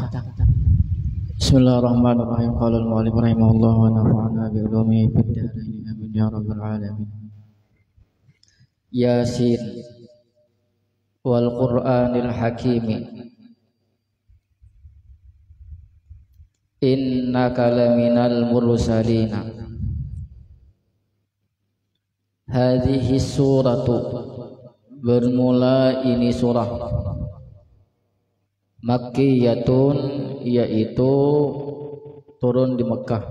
Bismillahirrahmanirrahim. Qala al-mu'allif rahimahullah wa nafa'ana bi ulumihi fid dharain amin ya rabbal alamin. Yasin wal Qur'anil Hakim. Innaka laminal mursalina. Hadhihi suratu, bermula ini surah Makkiyatun, yaitu turun di Mekah.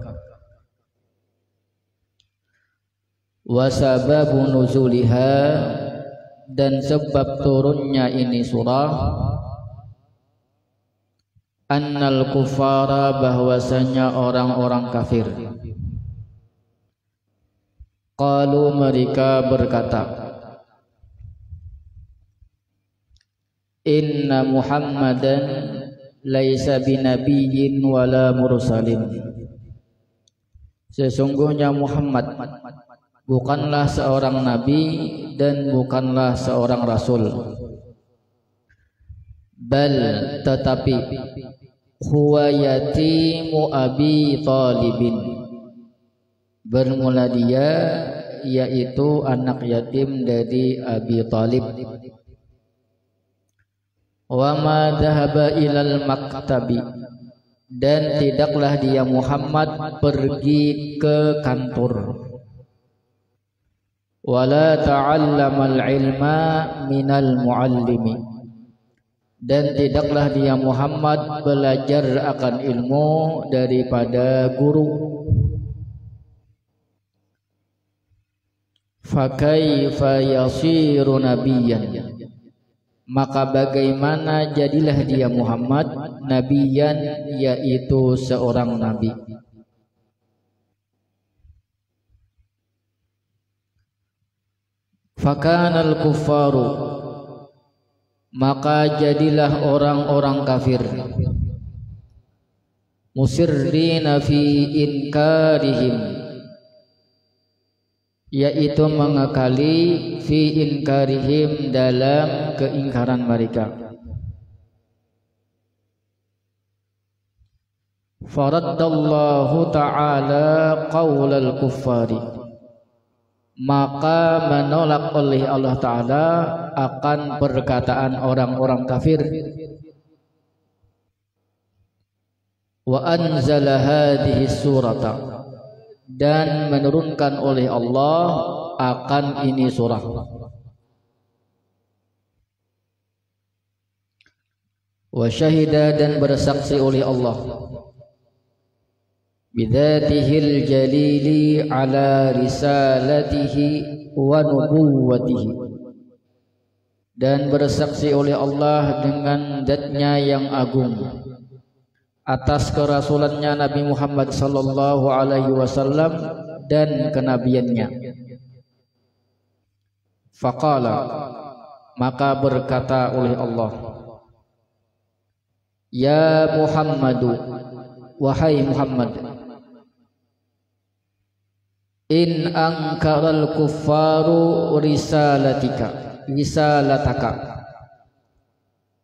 Wa sababu nuzuliha, dan sebab turunnya ini surah, annal kufara, bahwasanya orang-orang kafir, qalu, mereka berkata, inna Muhammadan laisa binabiyyin wala mursalin. Sesungguhnya Muhammad bukanlah seorang nabi dan bukanlah seorang rasul. Bal, tetapi, huwa yatimu Abi Talibin, bermula dia yaitu anak yatim dari Abi Talib. Wa ma dhahaba ilal maktabi, dan tidaklah dia Muhammad pergi ke kantor. Wala ta'allamal ilma minal muallimi, dan tidaklah dia Muhammad belajar akan ilmu daripada guru. Fa kaifa yasiru nabiyyan, maka bagaimana jadilah dia Muhammad nabiyan, yaitu seorang nabi. Fakanal kuffaru, maka jadilah orang-orang kafir, musirrina fi inkarihim, yaitu mengakali fi inkarihim, dalam keingkaran mereka. Faraddallahu ta'ala qaulal kuffari, maka menolak oleh Allah Ta'ala akan perkataan orang-orang kafir. Wa anzala hadhihi surata, dan menurunkan oleh Allah akan ini surah. Wa syahida, dan bersaksi oleh Allah, bidzatihil jalili ala risalatihi wa nubuwwatihi, dan bersaksi oleh Allah dengan zatnya yang agung atas kerasulannya Nabi Muhammad sallallahu alaihi wasallam dan kenabiannya. Faqala, maka berkata oleh Allah, ya Muhammadu, wahai Muhammad, in angkaral kuffaru risalataka,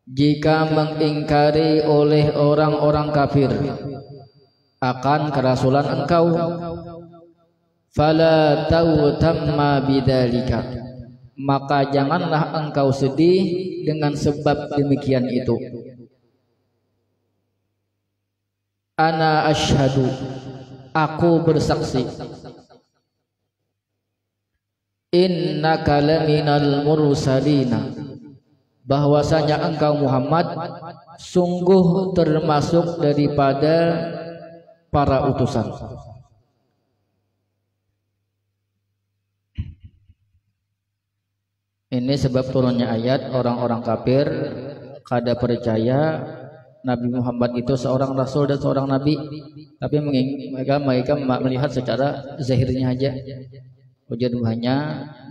jika mengingkari oleh orang-orang kafir akan kerasulan engkau, fala tautamma bidzalika, maka janganlah engkau sedih dengan sebab demikian itu. Ana asyhadu, aku bersaksi, innaka laminal mursalina, bahwasanya engkau Muhammad sungguh termasuk daripada para utusan. Ini sebab turunnya ayat, orang-orang kafir kada percaya Nabi Muhammad itu seorang rasul dan seorang nabi, tapi mereka melihat secara zahirnya aja. Ujuduhannya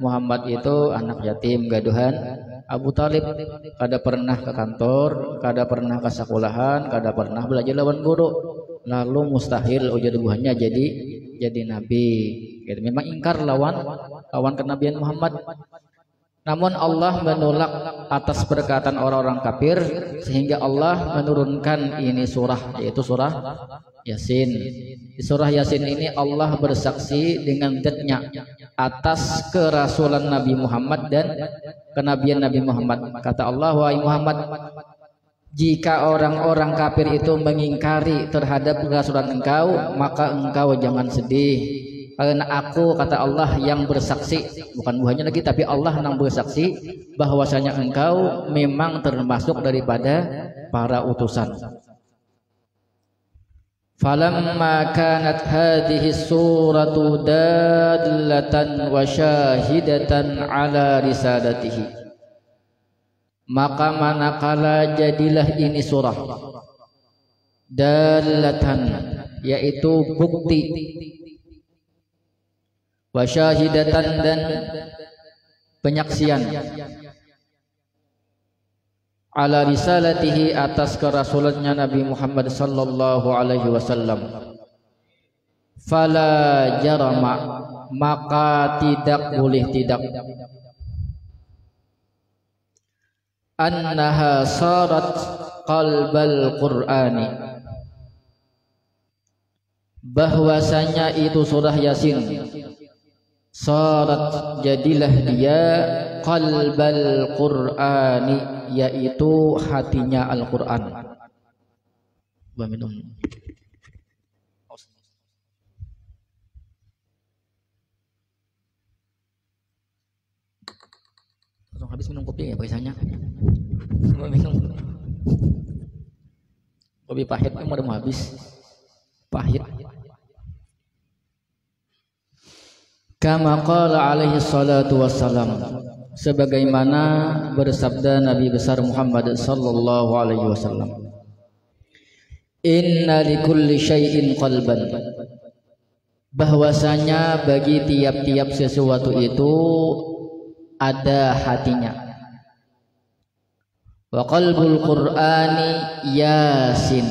Muhammad itu anak yatim gaduhan Abu Talib, kada pernah ke kantor, kada pernah ke sekolahan, kada pernah belajar lawan guru, lalu mustahil ujuduhannya jadi nabi. Gitu. Memang ingkar lawan kenabian Muhammad. Namun Allah menolak atas perkataan orang-orang kafir sehingga Allah menurunkan ini surah, yaitu surah Yasin. Di surah Yasin ini Allah bersaksi dengan zatnya atas kerasulan Nabi Muhammad dan kenabian Nabi Muhammad. Kata Allah, wahai Muhammad, jika orang-orang kafir itu mengingkari terhadap kerasulan engkau, maka engkau jangan sedih. Karena aku, kata Allah, yang bersaksi, bukan buahnya lagi, tapi Allah yang bersaksi bahwasanya engkau memang termasuk daripada para utusan. Falamma kanat hadhihi suratu dallatan wa syahidatan ala risalatihi, maka manakala jadilah ini surah dallatan, yaitu bukti, wa syahidatan dan penyaksian, ala risalatihi atas kerasulannya Nabi Muhammad sallallahu alaihi wasallam, fala jarama, maka tidak boleh tidak, annaha sarat qalbal qur'ani, bahwasanya itu surah Yasin sarat, jadilah dia qalbal qur'ani, yaitu hatinya Al-Qur'an. Habis minum kopi ya biasanya. Minum kopi pahit kan mau habis. Pahit. Kama qala alaihi salatu wassalam, sebagaimana bersabda Nabi besar Muhammad sallallahu alaihi wasallam, inna likulli syai'in qalban, bahwasanya bagi tiap-tiap sesuatu itu ada hatinya. Wa qalbul qur'ani Yasin,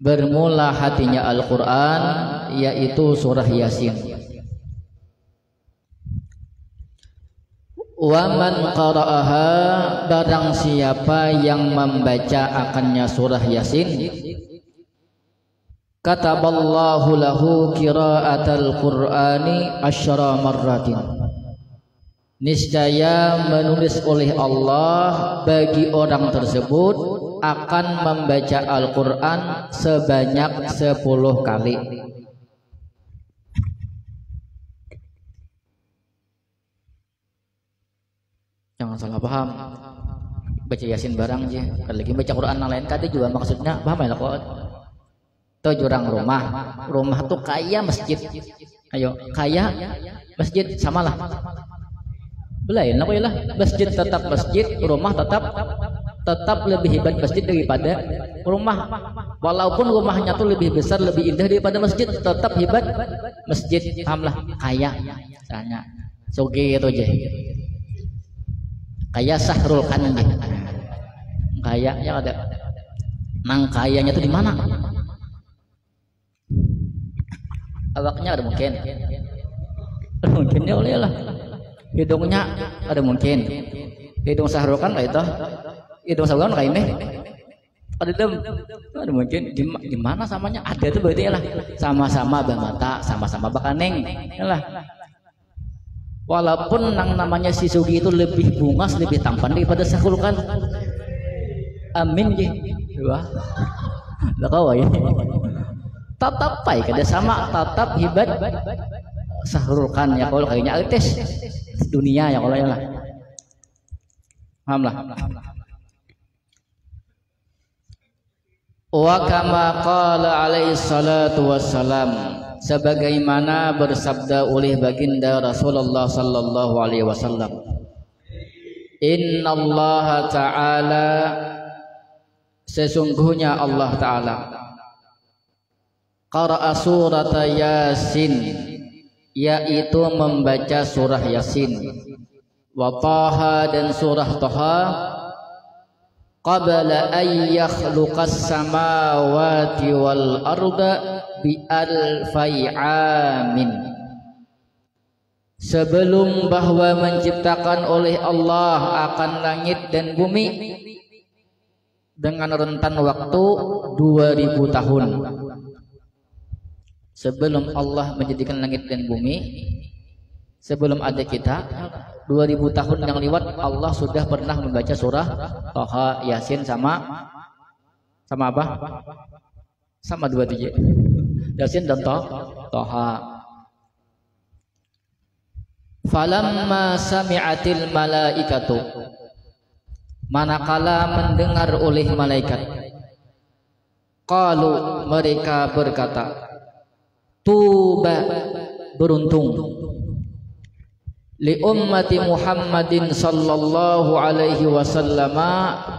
bermula hatinya Al-Qur'an yaitu surah Yasin. Wa man qara'aha, barang siapa yang membaca akannya surah Yasin, kataballahu lahu qira'atal qur'ani asyra marratin, niscaya menulis oleh Allah bagi orang tersebut akan membaca Al-Quran sebanyak 10 kali. Jangan salah paham, baca Yasin barang aja, kalau lagi baca Quran yang lain kata juga maksudnya paham ya kok. Tuh jurang rumah tuh kaya masjid, ayo kaya masjid samalah. Belain apa lah, masjid tetap masjid, rumah tetap lebih hebat masjid daripada rumah. Walaupun rumahnya tuh lebih besar, lebih indah daripada masjid, tetap hebat masjid. Pahamlah, kaya misalnya soge itu aja, kaya Sahrul Kan, kayanya ada nang kayanya tuh di mana? Awaknya ada mungkin ya oleh lah, hidungnya ada mungkin, hidung Sahrul Kan lah itu, hidung Sahrul Kan kayak ini ada mungkin di mana samanya ada tuh berarti lah, sama-sama bermata, sama-sama bakaneng lah. Walaupun nang namanya si Sugi itu lebih bungas, lebih tampan daripada Sahrul Kan, amin ji, wah, nggak tahu ya. Tetap baik, ada sama, tetap hebat Sahrul Kan ya, kalau kayaknya artis dunia ya kalau ya lah, paham lah. Wa kama qala alaihi salatu wassalam, sebagaimana bersabda oleh baginda Rasulullah sallallahu alaihi wasallam, innallaha ta'ala, sesungguhnya Allah Ta'ala, qara'a surat Yasin, yaitu membaca surah Yasin, wa Taha, dan surah Taha, qabla an yakhluqas samawati wal arda bi alfai amin, sebelum bahwa menciptakan oleh Allah akan langit dan bumi dengan rentan waktu 2000 tahun. Sebelum Allah menjadikan langit dan bumi, sebelum ada kita, 2000 tahun yang lewat Allah sudah pernah membaca surah Toha, Yasin sama apa? Sama 27. Yasin dan Toha. Falamma sami'atil malaikatu, manakala mendengar oleh malaikat, qalu, mereka berkata, tuba, beruntung, li ummati Muhammadin sallallahu alaihi wasallam,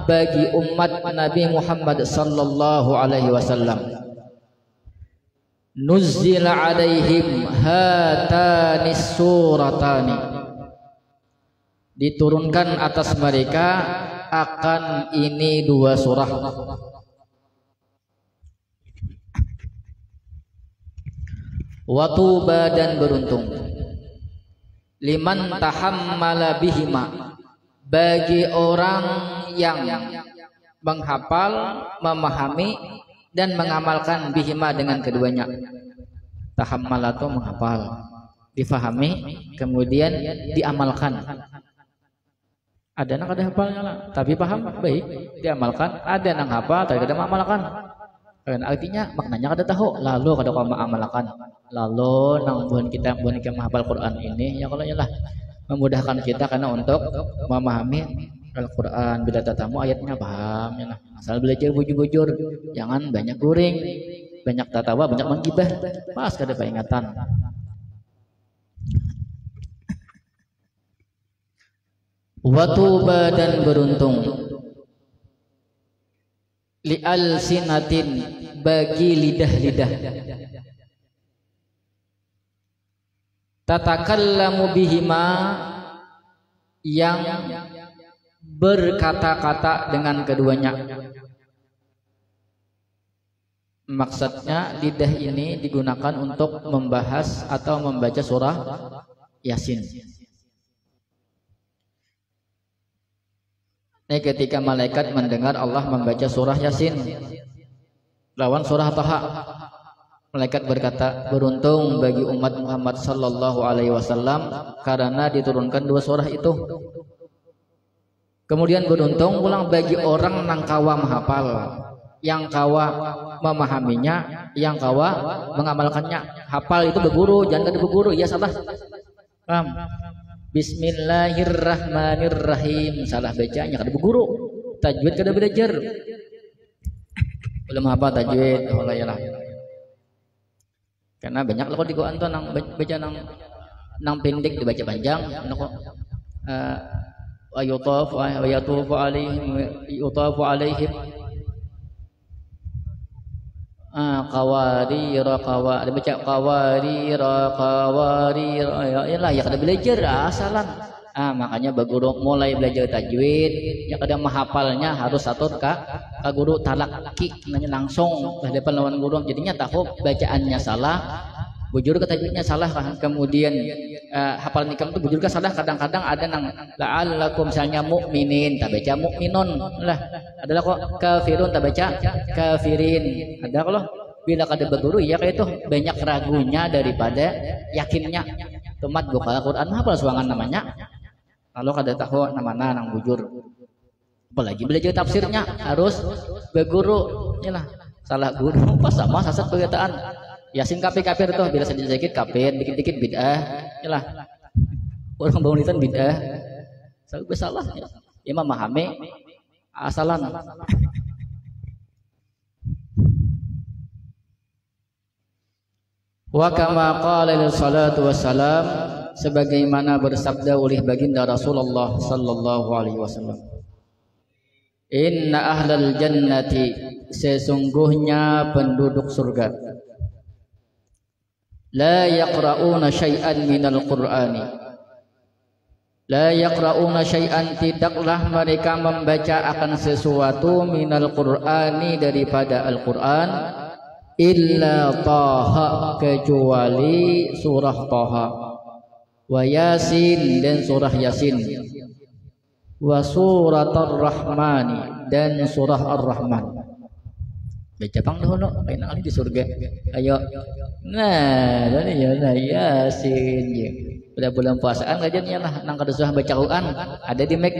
bagi umat Nabi Muhammad sallallahu alaihi wasallam, nuzzila alaihim hatani suratani, diturunkan atas mereka akan ini dua surah. Watuba, dan beruntung, liman tahammala bihima, bagi orang yang menghafal, memahami dan mengamalkan bihima dengan keduanya. Tahammala itu menghafal, difahami, kemudian diamalkan. Ada yang ada hafalnya lah, tapi paham baik, diamalkan. Ada yang hafal tapi tidak mengamalkan. Artinya maknanya kada tahu, lalu kada kau mengamalkan. Lalu nang bukan kita menghafal Quran ini, ya kalau lah memudahkan kita karena untuk memahami Al-Quran. Bila tatamu ayatnya paham ya lah. Asal belajar bujur-bujur, jangan banyak guring, banyak tatawa, banyak menggibah, pas kada peringatan. Watuba, dan beruntung, li alsinatin, bagi lidah-lidah, tatakallamu bihima, yang berkata-kata dengan keduanya. Maksudnya lidah ini digunakan untuk membahas atau membaca surah Yasin. Ini ketika malaikat mendengar Allah membaca surah Yasin lawan surah Taha, malaikat berkata, beruntung bagi umat Muhammad sallallahu alaihi wasallam karena diturunkan dua surah itu. Kemudian beruntung ulang bagi orang nang kawa menghafal, yang kawa memahaminya, yang kawa mengamalkannya. Hafal itu berguru, jangan kada berguru, ya salah. Paham? Bismillahirrahmanirrahim, salah bacanya, kada berguru. Tajwid kada belajar. Belum apa tajwid, oh lah. Karena banyak lah kok di Quran tuh nang baca nang pendek dibaca panjang, kok yutafu alaihim qawarira dibaca qawarira ya lah, ya kada belajar asalan. Makanya baguru mulai belajar tajwid ya kada menghafalnya harus atur ka guru talaki nanya langsung hadapan lawan guru, jadinya tahu bacaannya salah, bujur ke tajwidnya salah, kemudian hafal nikam itu bujur ke salah. Kadang-kadang ada nang la'allakum misalnya mukminin tak baca mukminun lah, adalah kok kafirun tak baca kafirin. Ada kalau bila kada berguru ya kayak itu banyak ragunya daripada yakinnya. Tumat buka Quran hafal suangan namanya, kalau kada tahu namana nang bujur. Apalagi belajar tafsirnya harus berguru, yalah salah guru pas sama sasat perkataan. Yasin kafir tuh bila sedikit kafir, dikit-dikit bid'ah, yalah orang bangunan bid'ah, sampai salah ya. Imam memahami asalan. Wa kama qala salatu wassalam, sebagaimana bersabda oleh baginda Rasulullah sallallahu alaihi wasallam, inna ahlal jannati, sesungguhnya penduduk surga, la yaqra'una syai'an minal qur'ani, la yaqra'una syai'an, tidaklah mereka membaca akan sesuatu minal qur'ani, daripada Al-Quran, illa Taha, kecuali surah Taha. wa Yasin dan surah Yasin, wa suratul Rahmani dan surah Ar-Rahman. Baca pang dahulu kena kali di surga. Ayo. Nah, ini ya Yasin ya. Pada bulan puasaan kajiannya lah nang kada susah baca Quran ada di Mac.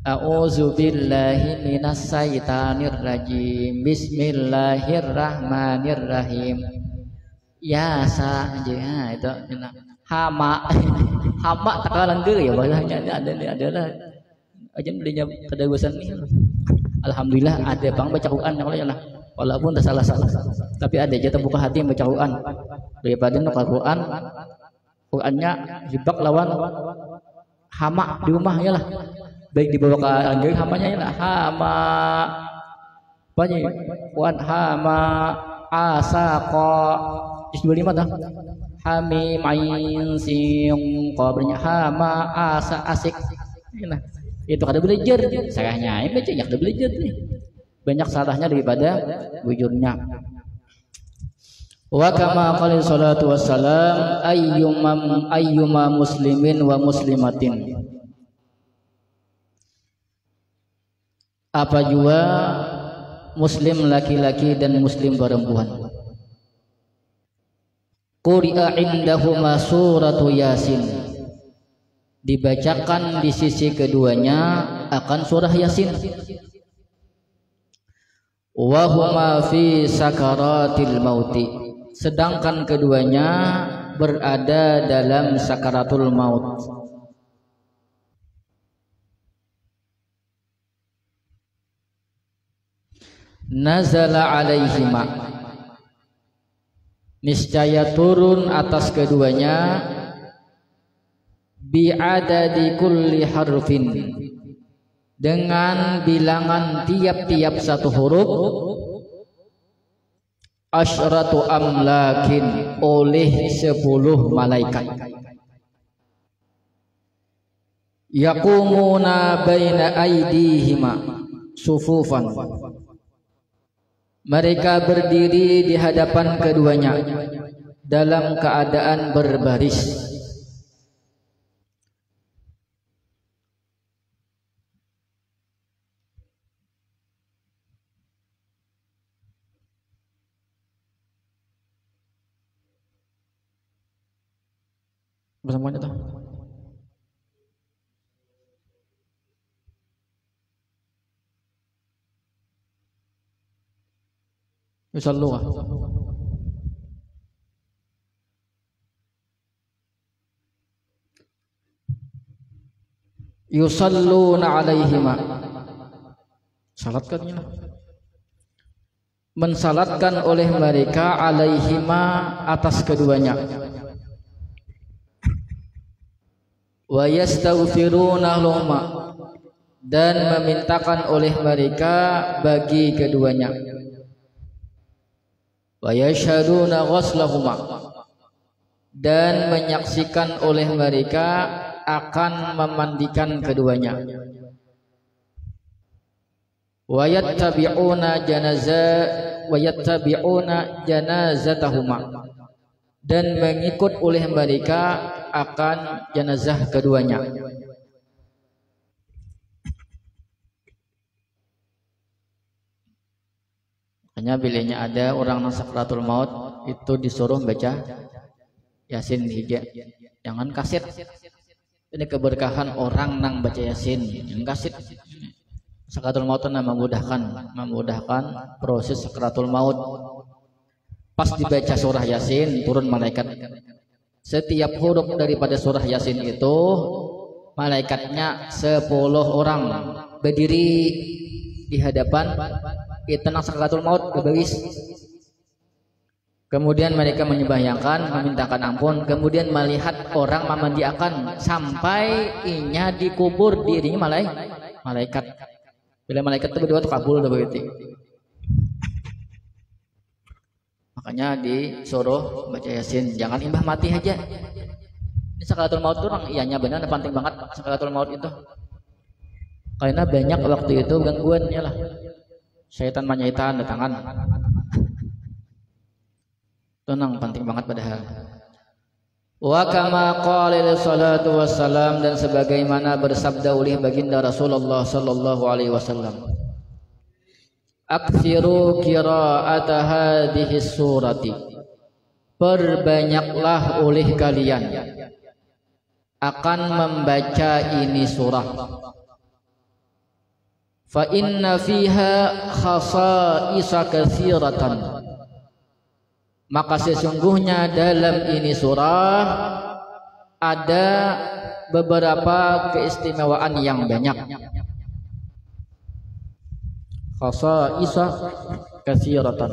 A'udzubillahi minasyaitonir rajim. Bismillahirrahmanirrahim. Yasa aja itu hama. Hama tak kalah ya bahasanya ada lah. Aja belinya kedagusan nih. Alhamdulillah ada bang baca Quran yang lah. Walaupun tak salah-salah. Tapi ada aja buka hati yang baca Quran. Daripada nak Quran Qurannya hibak lawan hama di rumah ya lah. Baik dibawa ke anjing hamanya ya lah. Hama banyak Quran hama asaqa 25 dah. Hamim ain sin qabrnya hama asa asik. Nah, itu kada belajar sayangnya baca ya kada belajar nih. Banyak salahnya daripada bujurnya. Wa kama qala salatu wassalam ayyuma muslimin wa muslimatin. Apa jua muslim laki-laki dan muslim perempuan. Quri'a indahuma suratu Yasin. Dibacakan di sisi keduanya akan surah Yasin. Wa huma fi sakaratil mauti. Sedangkan keduanya berada dalam sakaratul maut. Nazala alaihima. Niscaya turun atas keduanya bi'adadi kulli harfin, dengan bilangan tiap-tiap satu huruf, asyratu amlakin, oleh 10 malaikat. Yaqumuna baina aydihima sufufan. Mereka berdiri di hadapan keduanya dalam keadaan berbaris. Bersamanya tuh. Yusalluha. Yusalluna alaihima. Salatkannya. Mensalatkan oleh mereka alaihima atas keduanya. Wa yastaghfiruna lahuma, dan memintakan oleh mereka bagi keduanya. Wa yashhaduna ghuslahuma, dan menyaksikan oleh mereka akan memandikan keduanya. Wa yattabi'una janazatahuma, dan mengikut oleh mereka akan jenazah keduanya. Hanya bilanya ada orang sakratul maut itu disuruh baca Yasin hija. Jangan kaset. Ini keberkahan orang nang baca Yasin. Jangan kaset. Sakratul maut itu memudahkan proses sakratul maut. Pas dibaca surah Yasin turun malaikat. Setiap huruf daripada surah Yasin itu malaikatnya 10 orang berdiri di hadapan tenang sakratul maut berbaris. Kemudian mereka menyembahyangkan, memintakan ampun, kemudian melihat orang memandiakan sampai inya dikubur dirinya malaikat. Bila malaikat itu berdua kabul begitu. Makanya disuruh baca Yasin, jangan imbah mati aja. Ini sakratul maut itu orang ianya benar penting banget sakratul maut itu. Karena banyak waktu itu gangguannya lah. Syaitan menyaitan datangan. Tenang penting banget padahal. Wa kama qala salatu wassalam, dan sebagaimana bersabda oleh baginda Rasulullah sallallahu alaihi wasallam, aktsiru qira'ata hadhihi surati, perbanyaklah oleh kalian akan membaca ini surah. Fa inna fiha khasa'isa katsiratan, maka sesungguhnya dalam ini surah ada beberapa keistimewaan yang banyak. Khasa'isa katsiratan,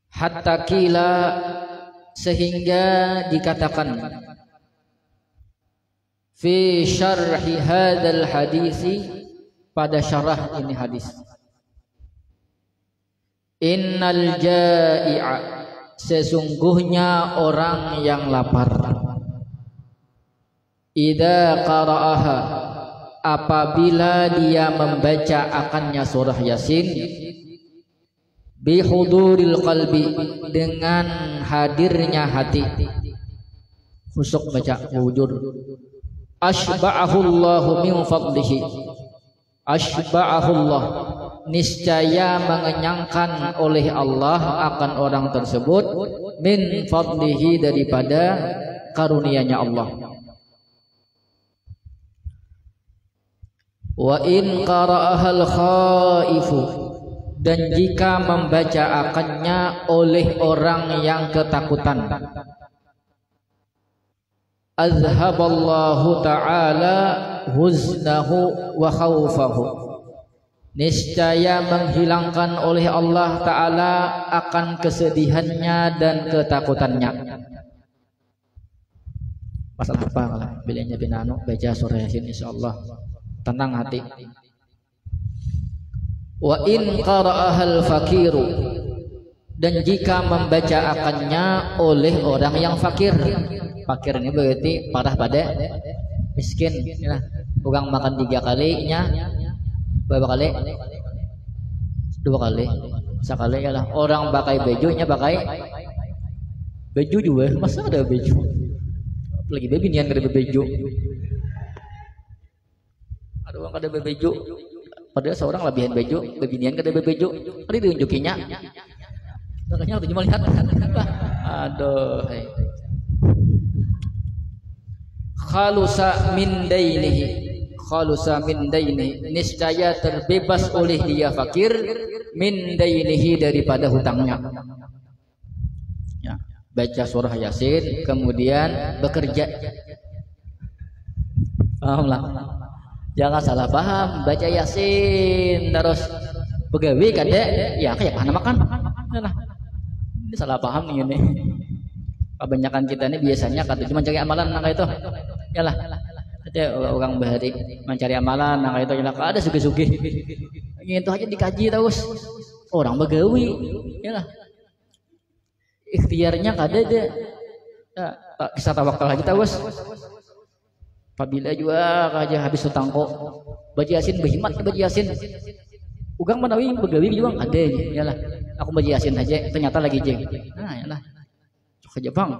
hatta kila, sehingga dikatakan, fi syarhi hadzal hadisi, pada syarah ini hadis, innal jai'a, sesungguhnya orang yang lapar, idza qara'aha, apabila dia membaca akannya surah Yasin, bihuduril qalbi, dengan hadirnya hati, khusyuk baca, wujud, asba'ahullahu min fadlihi, asba'ahullah, niscaya mengenyangkan oleh Allah akan orang tersebut, min fadlihi, daripada karunia-Nya Allah. Wa in qara'ahal khaifu, dan jika membaca akannya oleh orang yang ketakutan, azhaballahu ta'ala huznahu wa khawfahu, niscaya menghilangkan oleh Allah Ta'ala akan kesedihannya dan ketakutannya. Masalah apa kalau bilangnya binano baca surah Yasin, insyaallah tenang hati. Wa in qara'ahal fakiru, dan jika membaca akannya oleh orang yang fakir. Fakir ini berarti parah pada miskin. Nah, orang makan 3 kalinya, berapa kali? 2 kali. Sekali ya lah. Orang pakai bajunya pakai baju juga. Masa ada baju? Lagi baby nian kada baju. Ada orang kada baju. Padahal seorang lebihan baju, baby nian kada baju. Tadi diunjukinya. Makanya aku cuma lihat. Aduh. Khalusa min dainihi, khalusa min dainihi, niscaya terbebas oleh dia fakir, min dainihi, daripada hutangnya. Ya, baca surah Yasin kemudian bekerja. Pahamlah, jangan salah paham. Baca Yasin terus begawi kada, ya kayak mana makan. Nah, ini salah paham nih ini. Kebanyakan kita ini biasanya kata cuma cari amalan, nah itu yalah ada orang bahari mencari amalan, nah itu yalah ada sugi-sugi itu aja dikaji terus orang begawi yalah ikhtiarnya kada ada tak bisa tawakal lagi terus apabila juga aja habis utangko baca Yasin berhimat baca Yasin ugang menawi begawi juga ada yalah aku baca Yasin aja ternyata lagi jeng, nah yalah saja bang,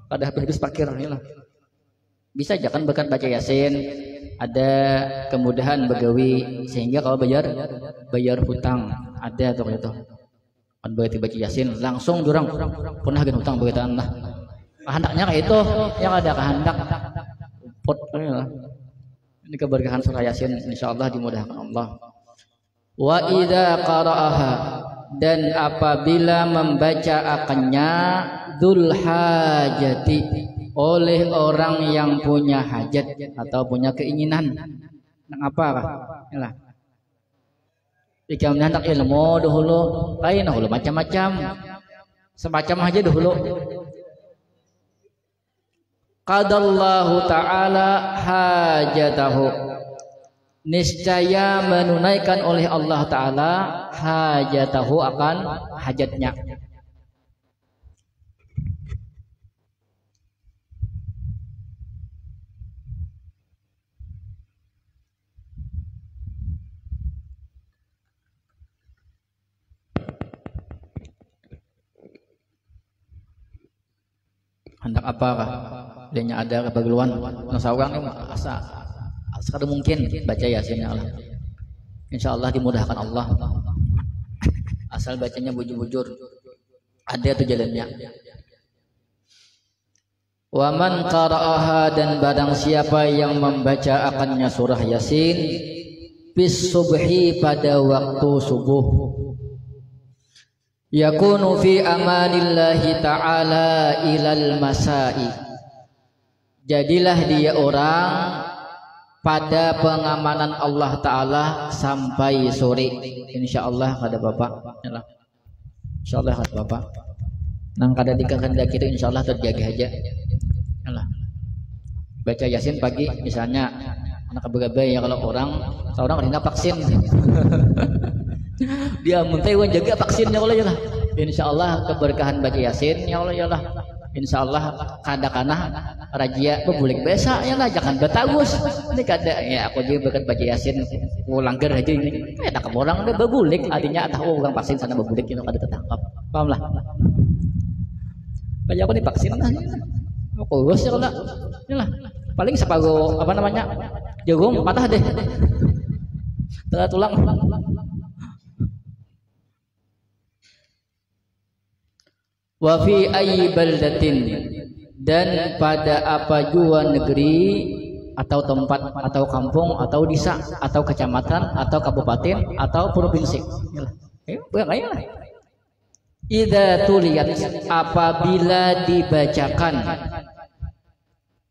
pada habis parkir inilah. Bisa aja kan berkat baca Yasin ada kemudahan begawi sehingga kalau bayar hutang ada tuh itu. Kan berarti baca Yasin langsung durang pernah gen hutang berkaitan lah. Kehendaknya kayak itu yang ada kehendak. Pot ini keberkahan surah Yasin insyaallah dimudahkan Allah. Wa idza qara'aha, dan apabila membaca akannya dzul hajati, oleh orang yang punya hajat atau punya keinginan. Nak apa kah? Yalah. Jika hendak ilmu dahulu, lain dahulu macam-macam. Semacam aja dahulu. Qadallahu ta'ala hajatahu, niscaya menunaikan oleh Allah Ta'ala hajatahu, akan hajatnya. hendak apakah dia ada keperluan nasaurang ini asa sekadar mungkin baca Yasin ya Allah. Insyaallah dimudahkan Allah. Asal bacanya bujur-bujur. Ada tuh jalannya. Wa man qara'aha, dan barang siapa yang membaca akannya surah Yasin bis subhi pada waktu subuh, yakunu fi amanillahi ta'ala ilal masai, jadilah dia orang pada pengamanan Allah Ta'ala sampai sore. Insyaallah kada bapak, insyaallah kada bapak nang kada dikehendak itu insyaallah terjaga aja. Baca Yasin pagi misalnya anak begabai ya, kalau seorang kena vaksin dia muntai jaga vaksinnya kalau ya lah. Insyaallah keberkahan baca Yasin ya Allah ya Allah. Insyaallah kadakana rajia bebulik besa ya lah, jangan betagus ini kada ya aku juga berkat baca Yasin langgar aja ini tak orang udah bebulik artinya tahu orang vaksin sana bebulik itu kada tertangkap, paham lah. Kayak aku nih vaksin lah aku bos ya lah, inilah paling sepago apa namanya jagung patah deh tengah tulang. Wa fi ayyi baldatin, dan pada apa jua negeri atau tempat atau kampung atau desa atau kecamatan atau kabupaten atau provinsi. Ayolah. Idza tuliyat, apabila dibacakan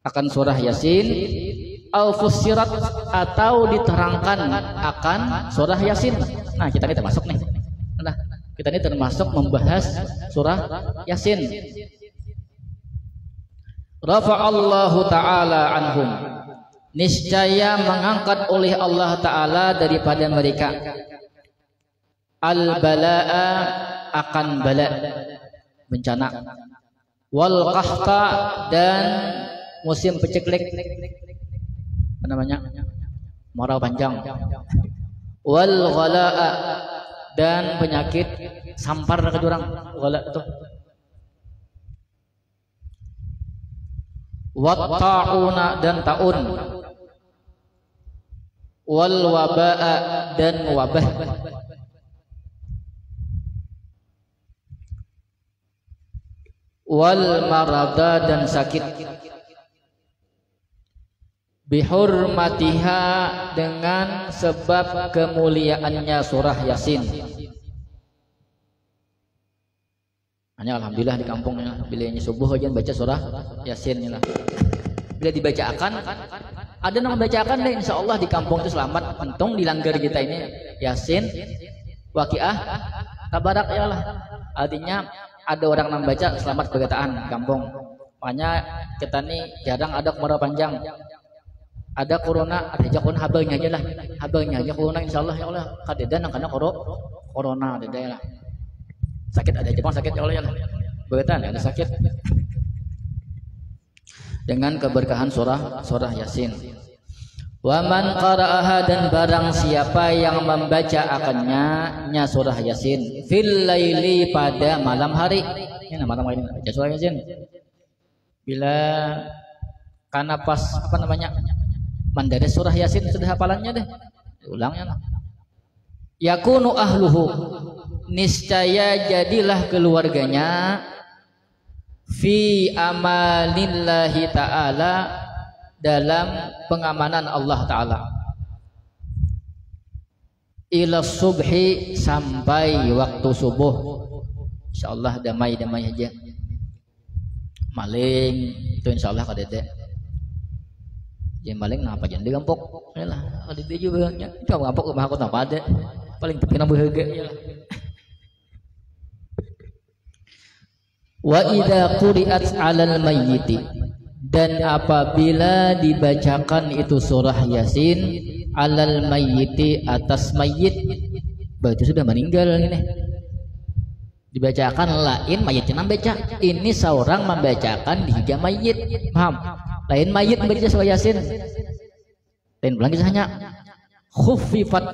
akan surah Yasin, au fussirat, atau diterangkan akan surah Yasin. Nah, kita ini termasuk nih. Nah, kita ini termasuk membahas surah Yasin. Rafa'allahu ta'ala anhum, niscaya mengangkat oleh Allah Ta'ala daripada mereka al-bala'a, akan bala bencana, wal qahta, dan musim peceklek apa namanya marau panjang, wal ghala'a, dan penyakit sampar ke jurang ghala itu, wat ta'una, dan taun, wal waba'a, dan wabah, wal marada, dan sakit, bihurmatiha, dengan sebab kemuliaannya surah Yasin. Hanya alhamdulillah di kampungnya bila ini subuh aja baca surah Yasin lah. Bila dibacakan ada yang membacakan deh, insyaallah di kampung itu selamat. Untung di langgar kita ini Yasin, Waqiah, Tabarak ya lah. Artinya ada orang yang membaca selamat berkataan di kampung. Makanya kita nih jarang ada kemarau panjang. Ada corona, ada aja corona, habarnya aja lah, habarnya aja corona insyaallah ya Allah. Kadedan karena corona ada lah. Sakit ada Jepang sakit ya Allah ya. Berkatan ada sakit. Dengan keberkahan surah Yasin. Wa man qara'aha, dan barang siapa yang membaca akannya surah Yasin fil laili, pada malam hari. Ini malam hari baca surah Yasin. Bila karena pas apa namanya mandare surah Yasin sudah hafalannya deh, ulangnya lah. Yakunu ahluhu, niscaya jadilah keluarganya fi amalillahi ta'ala, dalam pengamanan Allah Ta'ala, ila subhi, sampai waktu subuh. Insyaallah damai-damai aja. Maling itu insyaallah kadede. Jangan maling napa jangan digampok. Yalah, kadede juga nya. Kau gampok mah aku napa ada. Paling tapi na behaga yalah. Wa idza quri'at 'alal mayyiti, dan apabila dibacakan itu surah Yasin 'alal mayyiti, atas mayit, berarti sudah meninggal ini. Dibacakan lain mayitnya membaca, ini seorang membacakan dihiga mayit, paham? Lain mayit membaca surah Yasin, lain pulang kisahnya khuffifat,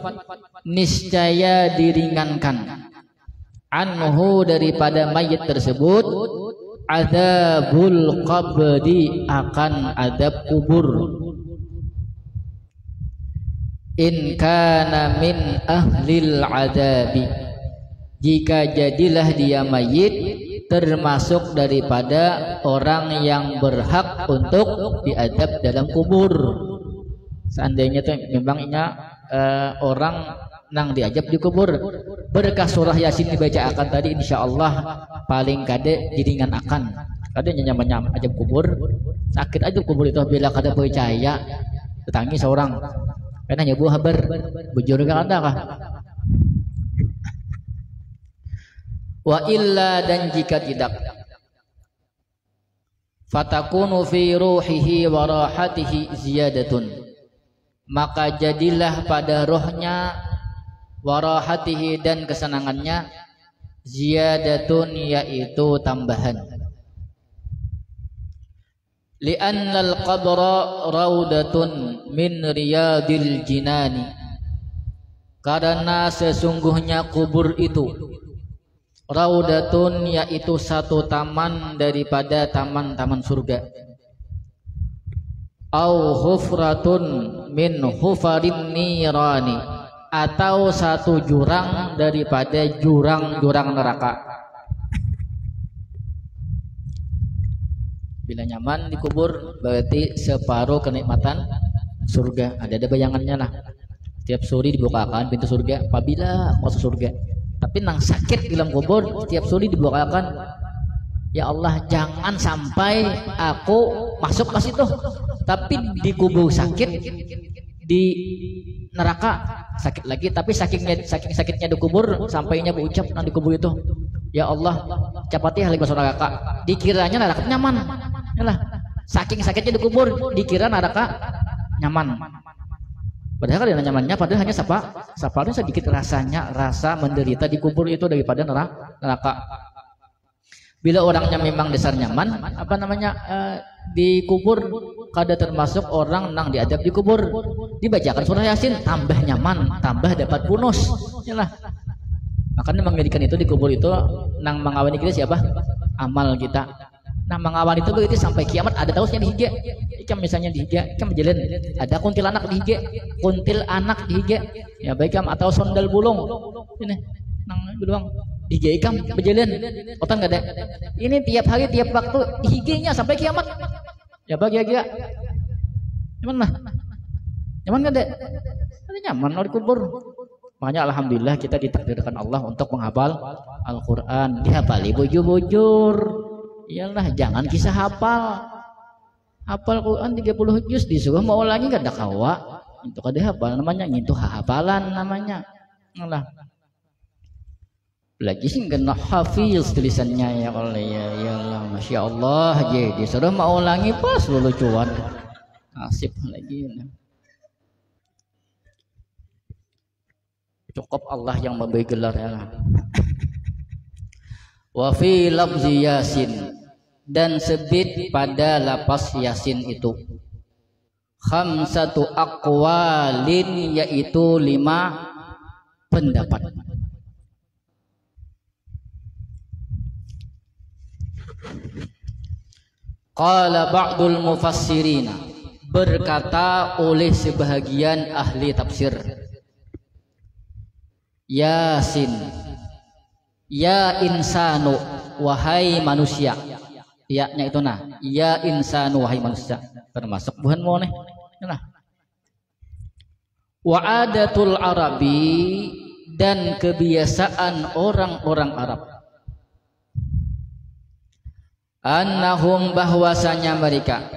niscaya diringankan, anhu, daripada mayit tersebut, Adzabul qabri, akan adab kubur. In kana min ahlil adabi, jika jadilah dia mayit termasuk daripada orang yang berhak untuk diadab dalam kubur. Seandainya itu memangnya orang nang diajab di kubur, berkah surah Yasin dibaca akan tadi, insyaallah paling kade diringan akan kade nyaman ajab kubur. Sakit aja kubur itu bila kada percaya tetangi seorang karena nyabu habar bujur kan ada kah. Wa illa, dan jika tidak, fatakunu fi ruhihi wa rahatihi ziyadatun, maka jadilah pada rohnya, warahatihi, dan kesenangannya, ziyadatun, yaitu tambahan. Li'annal qabra raudatun min riyadil jinani, karena sesungguhnya kubur itu raudatun, yaitu satu taman daripada taman-taman surga. Au hufratun min hufarin nirani, atau satu jurang daripada jurang-jurang neraka. Bila nyaman di kubur berarti separuh kenikmatan surga. Ada bayangannya lah. Setiap sore dibukakan pintu surga apabila masuk surga. Tapi nang sakit di dalam kubur setiap sore dibukakan, ya Allah jangan sampai aku masuk ke situ. Tapi di kubur sakit, di neraka sakit lagi, tapi saking sakitnya di kubur sampainya berucap nang di kubur itu, ya Allah capati hal masuk neraka, dikiranya neraka nyaman. Yalah, saking sakitnya di kubur dikira neraka nyaman, padahal kan nyamannya padahal hanya sapalnya sedikit rasanya, rasa menderita di kubur itu daripada neraka. Bila orangnya memang dasar nyaman, apa namanya, di kubur kada termasuk orang nang diadab di kubur, dibacakan surah Yasin tambah nyaman, tambah dapat bonus. Yalah, makanya menjadikan itu di kubur itu nang mengawani kita siapa? Amal kita. Nah mengawani itu berarti sampai kiamat ada tausnya di hige. Ikam misalnya di hige, ikam berjalan ada kuntilanak di hige, kuntil anak di hige, ya baik kam, atau sondal bulung ini nang beluang di hige ikam berjalan otan nggak ada. Ini tiap hari tiap waktu di higenya sampai kiamat. Ya bagi ya nyaman lah, nyaman nggak ada? Ada nyaman di kubur. Makanya alhamdulillah kita ditakdirkan Allah untuk menghafal Al-Quran, dihafali bujur-bujur. Iyalah, jangan kisah hafal Quran 30 juz disuruh mau ulangi gak ada kawa itu kada hafal namanya, itu hafalan namanya. Alah, lagi sih kena hafiz tulisannya, ya Allah, ya Allah, masya Allah, jadi disuruh mau ulangi pas lucuan nasib lagi. Cukup Allah yang memberi gelar, ya. Wa fi lafzi Yasin, dan sebit pada lapas Yasin itu khamsatu aqwalin, yaitu 5 pendapat. Qala ba'dul mufassirina, berkata oleh sebahagian ahli tafsir, Yasin, ya insanu, wahai manusia. Ya-nya itu nah, ya insanu, wahai manusia, termasuk buhan mau nih. Nah. Wa adatul Arabi, dan kebiasaan orang-orang Arab, annahum, bahwasanya mereka,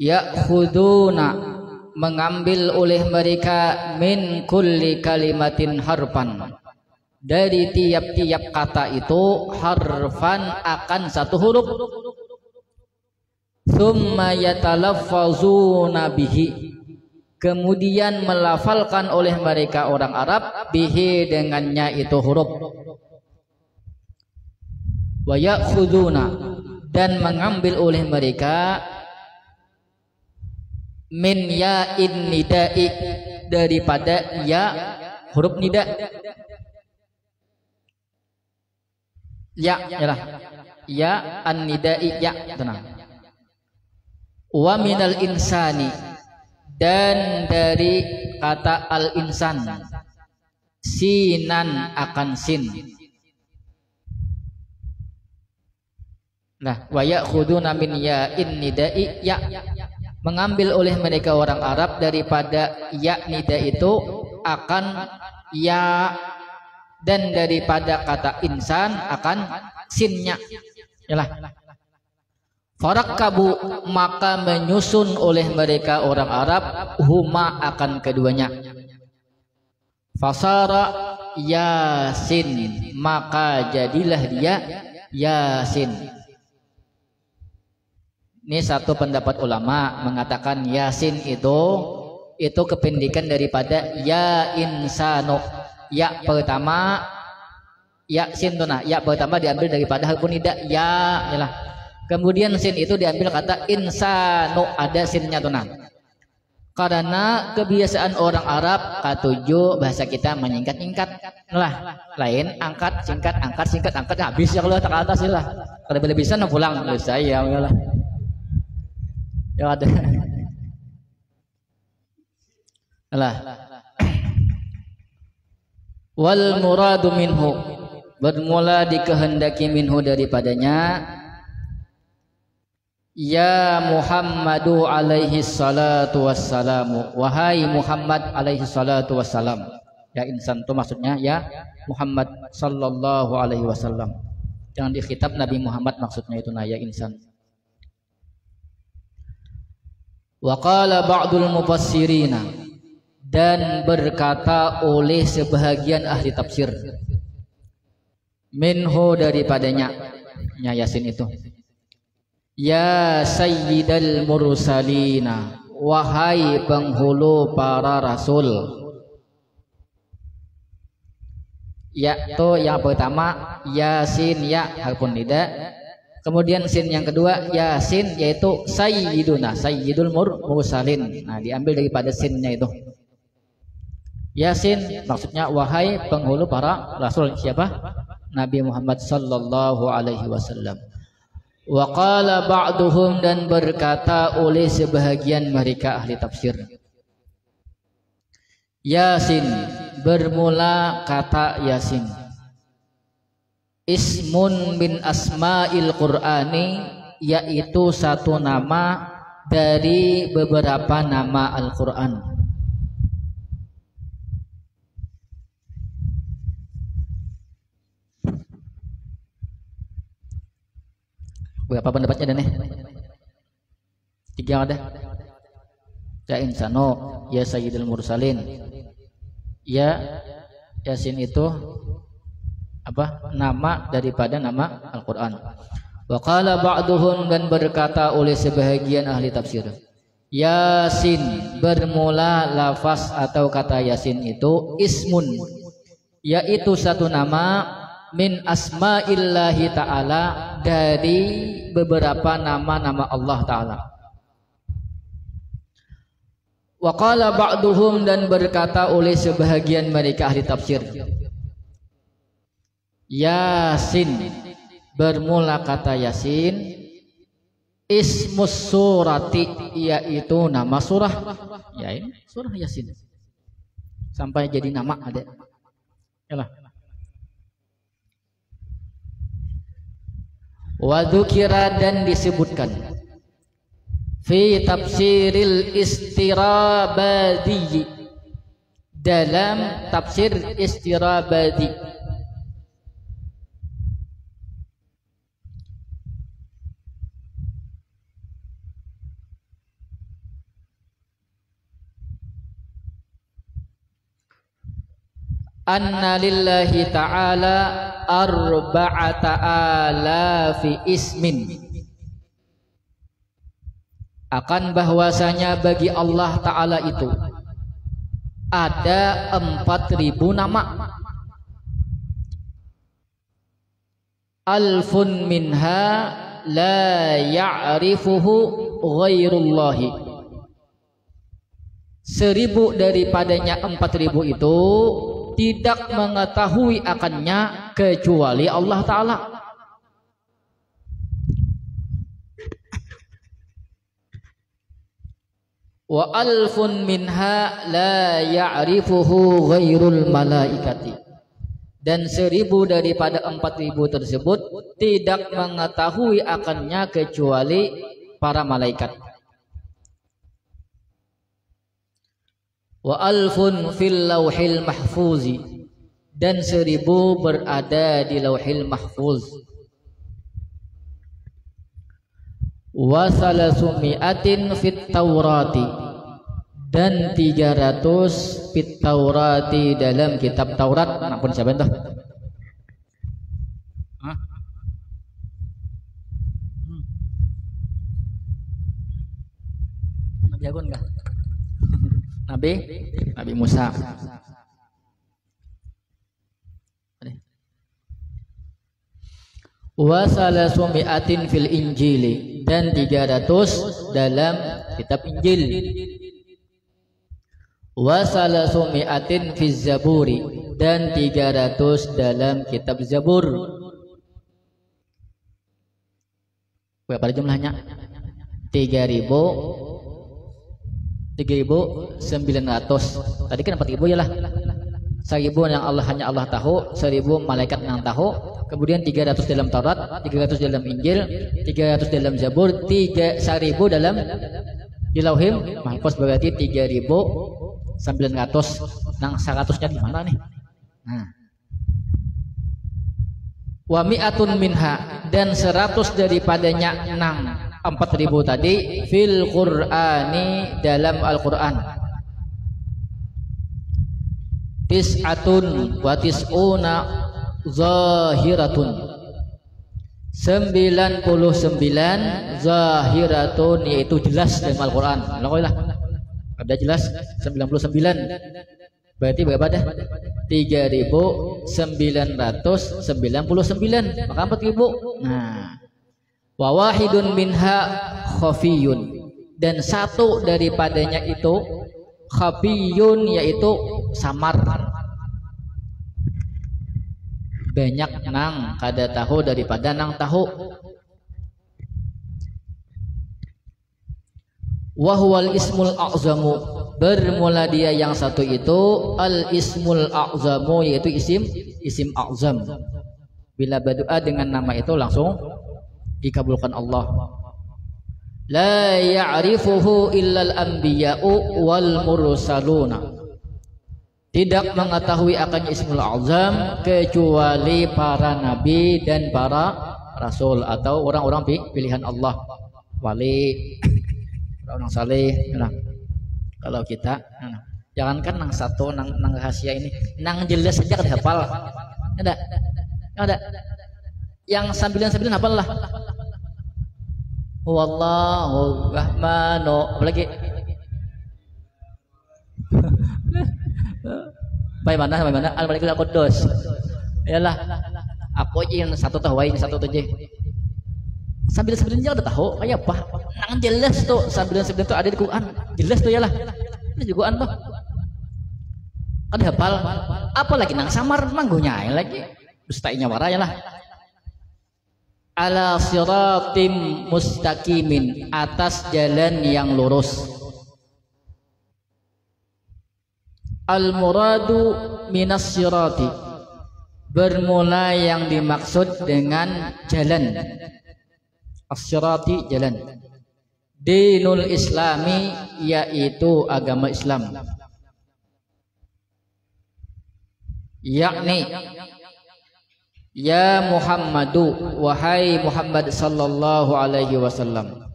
ya'khuduna, mengambil oleh mereka, min kulli kalimatin harfan, dari tiap-tiap kata itu harfan, akan satu huruf, thumma yatalaffazuna bihi, kemudian melafalkan oleh mereka orang Arab, bihi, dengannya itu huruf, wa ya'khuduna, dan mengambil oleh mereka, min ya'in nida'i, daripada ya huruf nida, ya, yalah, ya an-nidai ya tenang. Wa minal insani, dan dari kata al-insan sinan akan sin. Nah, wa ya'khuduna min ya'in nidai ya, mengambil oleh mereka orang Arab daripada ya nida itu akan ya, dan daripada kata insan akan sinnya. Yalah. Farakkabu, maka menyusun oleh mereka orang Arab huma akan keduanya. Fasara Yasin, maka jadilah dia Yasin. Ini satu pendapat ulama mengatakan Yasin itu kependekan daripada ya insano. Ya pertama Yasin tuh, nah ya pertama diambil daripada harfun nida ya, yalah. Kemudian sin itu diambil kata insano, ada sinnya tuh nah. Karena kebiasaan orang Arab katujuh bahasa kita menyingkat-nyingkat lah, lain angkat singkat habis ya kalau tak atas lah. Kalau boleh bisa pulang saya lah. Ya ada. Alah. Wal muradu minhu, bermula dikehendaki minhu daripadanya ya Muhammadu alaihi salatu wassalamu, wahai Muhammad alaihi salatu wassalam. Ya insan itu maksudnya ya Muhammad sallallahu alaihi wasallam. Jangan dikhitab Nabi Muhammad, maksudnya itu nah ya insan. Wa qala ba'dul mufassirina, dan berkata oleh sebahagian ahli tafsir minhu daripadanya ya Yasin itu, ya sayyidal mursalina, wahai penghulu para rasul. Ya to yang pertama Yasin ya harfun nida, kemudian sin yang kedua Yasin yaitu sayyiduna, sayyidul mursalin. Nah diambil daripada sinnya itu. Yasin maksudnya wahai penghulu para rasul. Siapa? Nabi Muhammad sallallahu alaihi wasallam. Wa qala ba'duhum, dan berkata oleh sebahagian mereka ahli tafsir, Yasin, bermula kata Yasin, ismun min asma'il Qur'ani, yaitu satu nama dari beberapa nama Al-Quran. Berapa pendapatnya dan tiga ada. Ya insano, ya sayyidul mursalin, ya Yasin itu apa? Nama daripada nama Al-Quran. Wa qala ba'duhum, dan berkata oleh sebahagian ahli tafsir, Yasin, bermula lafaz atau kata Yasin itu ismun, yaitu satu nama min asma'illahi ta'ala, dari beberapa nama-nama Allah Ta'ala. Wa qala ba'duhum, dan berkata oleh sebahagian mereka ahli tafsir, Yasin, bermula kata Yasin ismus surati, yaitu nama surah. Ya ini surah Yasin sampai jadi nama ada. Yalah. Wa dzukira, dan disebutkan fi tafsiril istirabadi, dalam tafsir istirabadi, anna lillahi ta'ala arba'ata alafi ismin, akan bahwasanya bagi Allah Ta'ala itu ada 4.000 nama. Alfun minha la ya'rifuhu ghairullahi, 1.000 daripadanya 4.000 itu tidak mengetahui akannya kecuali Allah Ta'ala. wa alfun minha la ya'rifuhu ghairul malaikati, dan 1000 daripada 4000 tersebut tidak mengetahui akannya kecuali para malaikat. Wa alfun fil lauhil mahfuzi, dan 1000 berada di lauhil mahfuz. Wa salasumi'atin fit taurati, dan 300 fit taurati dalam kitab Taurat. Ampun siapa itu? Nabi Agun enggak? Nabi Musa. Wa salasumi'atin fil injili, dan 300 dalam kitab Injil. Wa salasumi'atin fiz zaburi, dan 300 dalam kitab Zabur. Berapa jumlahnya? 3.900. Tadi kan 4.000 ya lah. 1.000 yang hanya Allah tahu, 1.000 malaikat yang tahu, kemudian 300 dalam Taurat, 300 dalam Injil, 300 dalam Zabur, 1.000 dalam di Lauhim Mahfuz, berarti 3.900. Nang 100-nya di mana nih? Nah. Wa mi'atun minha, dan 100 daripadanya nang 4.000 tadi fil Qur'ani, dalam Al-Qur'an. Tis'atun wa tis'una zahiratun, 99 zahiratun, yaitu jelas dalam Al-Quran. Ada jelas 99, berarti berapa dah? 3.999, maka 4.000. Nah, wa wahidun minha khafiyun, dan 1 daripadanya itu khafiyun, yaitu samar. Banyak nang kada tahu daripada nang tahu. Wahwal ismul a'zamu, bermula dia yang satu itu al ismul a'zamu, yaitu isim a'zam. Bila berdoa dengan nama itu langsung dikabulkan Allah. La ya'rifuhu illal anbiya'u wal mursaluna, tidak mengetahui akan ismul azam kecuali para nabi dan para rasul, atau orang-orang pilihan Allah, wali, orang saleh. Nah, kalau kita jangankan nang satu, nang rahasia ini, nang jelas saja kada hafal. Ada yang 99 hafal lah. Wallahu rahmanu, apalagi bagaimana Al-Malikul Quddus. Yalah, aku yang satu tahu, yang satu aja. 99 udah tahu, kayak apa? Nang jelas tuh 99 itu ada di Quran. Jelas tuh yalah. Ini di Quran tuh. Kan hafal. Apalagi nang samar manggunya lagi. Dustainya waraya lah. Ala siratim mustaqimin, atas jalan yang lurus. Al muradu minas sirati, bermula yang dimaksud dengan jalan. As-sirati, jalan. Dinul Islami, yaitu agama Islam. Yakni ya Muhammadu, wahai Muhammad sallallahu alaihi wasallam,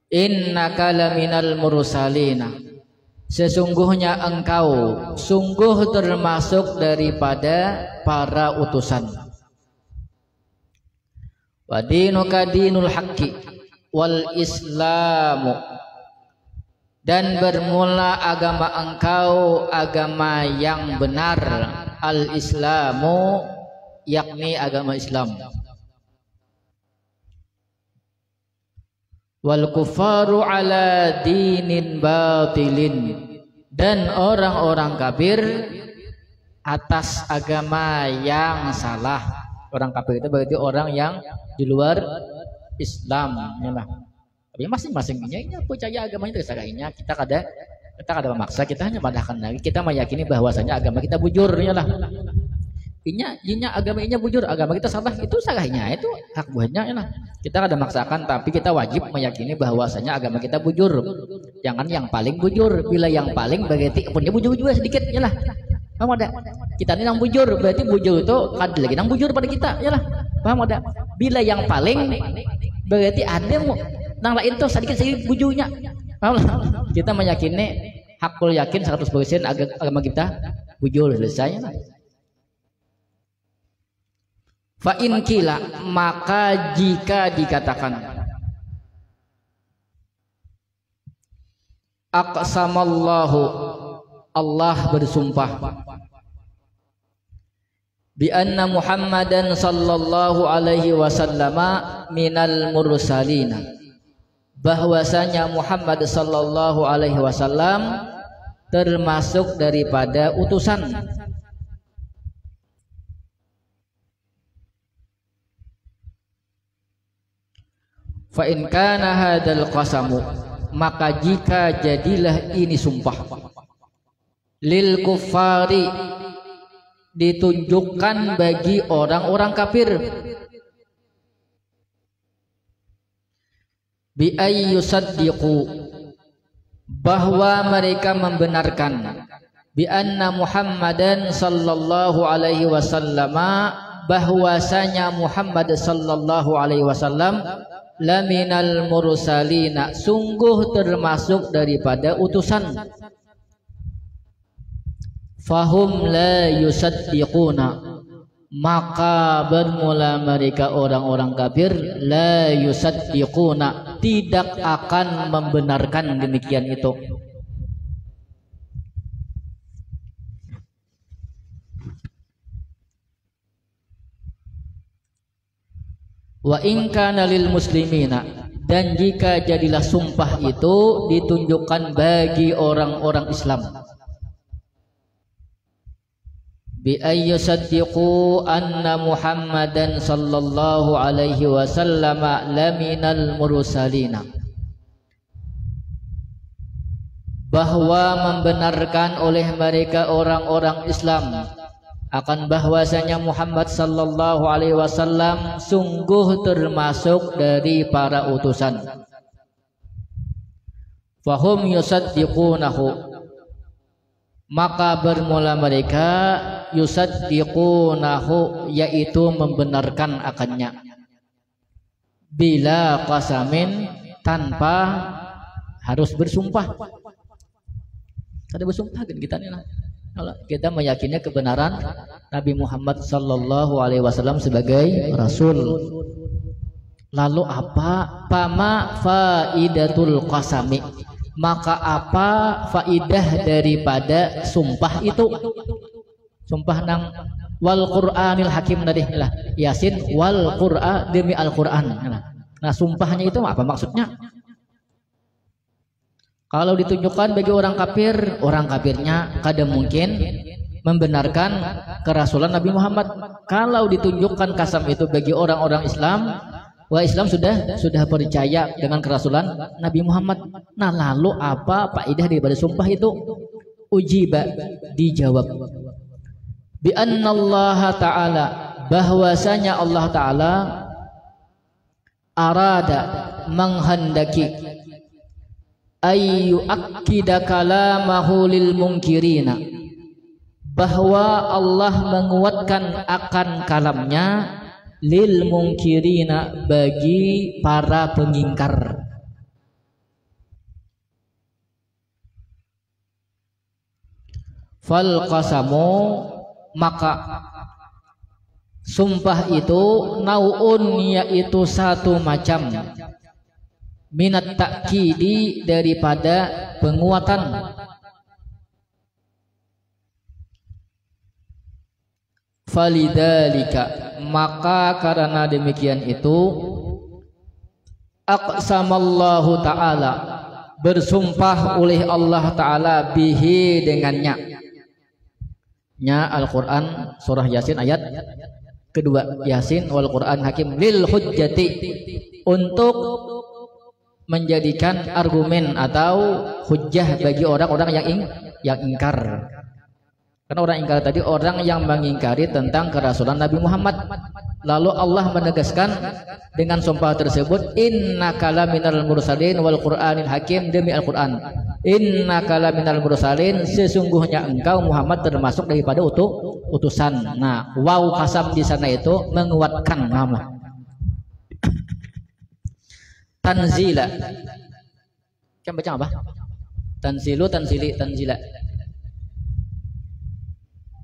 innaka laminal mursalina, sesungguhnya engkau sungguh termasuk daripada para utusan. Wa dinuka dinul haqqi wal islamu, dan bermula agama engkau agama yang benar, al islamu, yakni agama Islam. Wal kufaru ala dinin batilin, dan orang-orang kafir atas agama yang salah. Orang kafir itu berarti orang yang di luar Islam, yalah. Tapi masing-masingnya ini percaya agamanya itu sagainya kita kada memaksa, kita hanya madahkan lagi, kita meyakini bahwasanya agama kita bujur ya lah. Inya agama inya bujur, agama kita salah, itu sagainya, itu hak buahnya ya lah. Kita kada maksakan, tapi kita wajib meyakini bahwasanya agama kita bujur. Jangan yang paling bujur, bila yang paling berarti punya bujur juga sedikit ya lah. Paham ada? Kita ini nang bujur, berarti bujur itu kada lagi nang bujur pada kita ya lah. Paham ada? Bila yang paling berarti ada nang lain tuh sedikit-sedikit bujurnya. Paham lah? Kita meyakini hakul yakin 100% agama kita bujur, selesai lah. Fa in kila, maka jika dikatakan aqsamallahu, Allah bersumpah bi anna Muhammadan sallallahu alaihi wasallama minal mursalina, bahwasanya Muhammad sallallahu alaihi wasallam termasuk daripada utusan. Fa in kana hadzal qasamu, maka jika jadilah ini sumpah lil kuffari, ditunjukkan bagi orang-orang kafir, bi ayyusaddiqu, bahwa mereka membenarkan, bi anna Muhammadan sallallahu alaihi wasallama, bahwasanya Muhammad sallallahu alaihi wasallam laminal mursalina, sungguh termasuk daripada utusan. Fahum la yusaddiquna, maka bermula mereka orang-orang kafir la yusaddiquna, tidak akan membenarkan demikian itu. Wa in kana lil muslimina, dan jika jadilah sumpah itu ditunjukkan bagi orang-orang Islam, bi ayyusaddiqu anna Muhammadan sallallahu alaihi wasallam laminal mursalina, bahwa membenarkan oleh mereka orang-orang Islam akan bahwasanya Muhammad sallallahu alaihi wasallam sungguh termasuk dari para utusan. Fahum yusaddiqunahu, maka bermula mereka yusaddiqunahu, yaitu membenarkan akannya, bila qasamin, tanpa harus bersumpah. Ada bersumpah kan kita nih lah. Kalau kita meyakini kebenaran Nabi Muhammad sallallahu alaihi wasallam sebagai rasul, lalu apa pama faidatul qasami, maka apa faidah daripada sumpah itu? Sumpah nang wal Qur'anil Hakim tadi lah, Yasin wal Qur'an, demi Al-Qur'an. Nah, sumpahnya itu apa maksudnya? Kalau ditunjukkan bagi orang kafir, orang kafirnya kada mungkin membenarkan kerasulan Nabi Muhammad. Kalau ditunjukkan kasam itu bagi orang-orang Islam, wah Islam sudah percaya dengan kerasulan Nabi Muhammad. Nah, lalu apa faedah daripada sumpah itu? Ujiba, dijawab, bi annallaha ta'ala, bahwasanya Allah Ta'ala arada, menghendaki, ayyu akkida kalamahu lil munkirina, bahwa Allah menguatkan akan kalamnya lil munkirina, bagi para pengingkar. Fal qasamu, maka sumpah itu nauun, yaitu satu macam, minat takkidi, daripada penguatan. Falidalika, maka karena demikian itu, aqsamallahu ta'ala, bersumpah oleh Allah Ta'ala, bihi, dengannya. Nya Al-Quran surah Yasin ayat kedua, Yasin wal Quran Hakim, lil hujjati, untuk menjadikan argumen atau hujjah bagi orang-orang yang ingkar. Karena orang ingkar tadi orang yang mengingkari tentang kerasulan Nabi Muhammad. Lalu Allah menegaskan dengan sumpah tersebut, innaka laminal mursalin wal qur'anil hakim, demi Al-Qur'an. Innaka laminal mursalin, sesungguhnya engkau Muhammad termasuk daripada utusan. Nah, waw kasam di sana itu menguatkan nama. Tanzila. Kan baca apa? Tanzilu, tanzili, tanzila.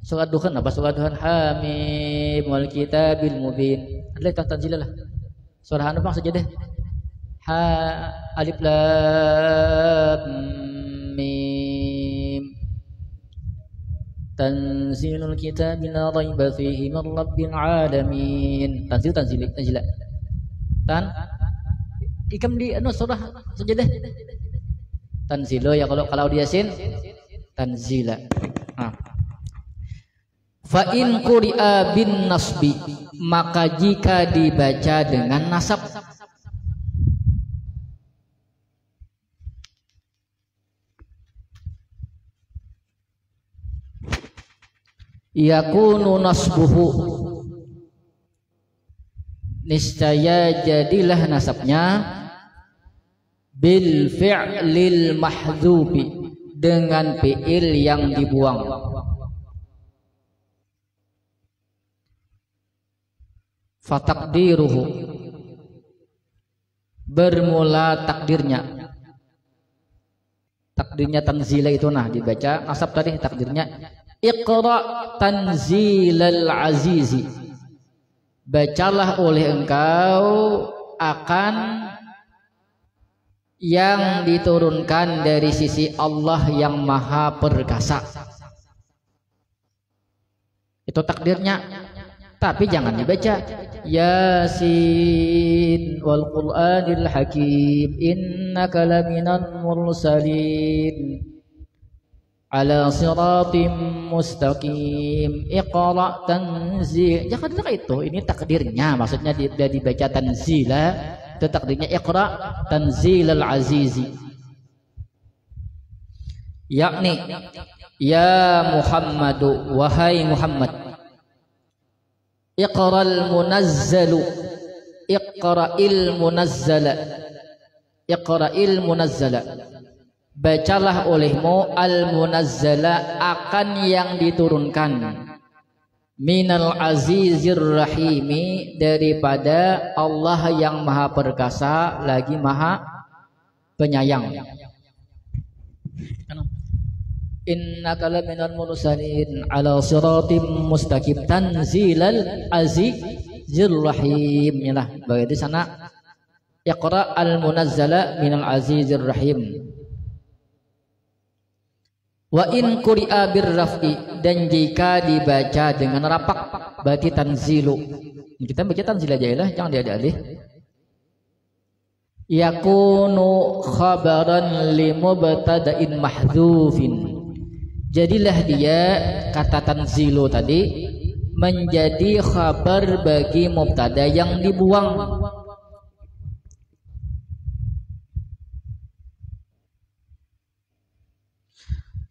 Surat Dukhan apa? Surat Dukhan Hamim wal kitabil mubin. Ada tanzila lah. Surah anu bang saja deh. Alif lam mim. Tanzilul kitabi la raiba fihi min rabbil alamin. Tanzil, tanzili, tanzila. Ikam di anu surah saja deh. Tanzilo ya, kalau di Yasin tanzila. Nah. Fa in quri'a bin nasbi, maka jika dibaca dengan nasab, yakunu nasbuhu, niscaya jadilah nasabnya bil fi'lil mahdzubi, dengan fi'il yang dibuang. Fatakdiruhu, bermula takdirnya. Takdirnya tanzila itu nah dibaca nasab tadi, takdirnya iqra tanzilal azizi, bacalah oleh engkau akan yang diturunkan dari sisi Allah yang maha perkasa. Itu takdirnya. Tapi jangan dibaca Yasin wal Qur'anil Hakim innaka laminal mursalin ala siratim mustaqim iqra tanzil. Jangan itu, ini takdirnya, maksudnya dia dibaca tanzila, itu takdirnya iqra tanzilal azizi, yakni ya Muhammadu, wahai Muhammad, iqra'il munazzalu, iqra'il munazzala, iqra'il munazzala, bacalah olehmu al munazzala, akan yang diturunkan, minal azizir rahimi, daripada Allah yang maha perkasa lagi maha penyayang. Innaka laminal mursalin ala siratim mustaqim tanzilal azizir rahim. Inilah bagi di sana iqra al munazzala minal azizir rahim. Wa in quri'a bir raf'i, dan jika dibaca dengan rapak berarti tanzilu. Kita baca tanzil aja lah, jangan dia alih. Yakunu khabaran li mubtada'in mahdzufin, jadilah dia kata tanzilu tadi menjadi khabar bagi mubtada yang dibuang.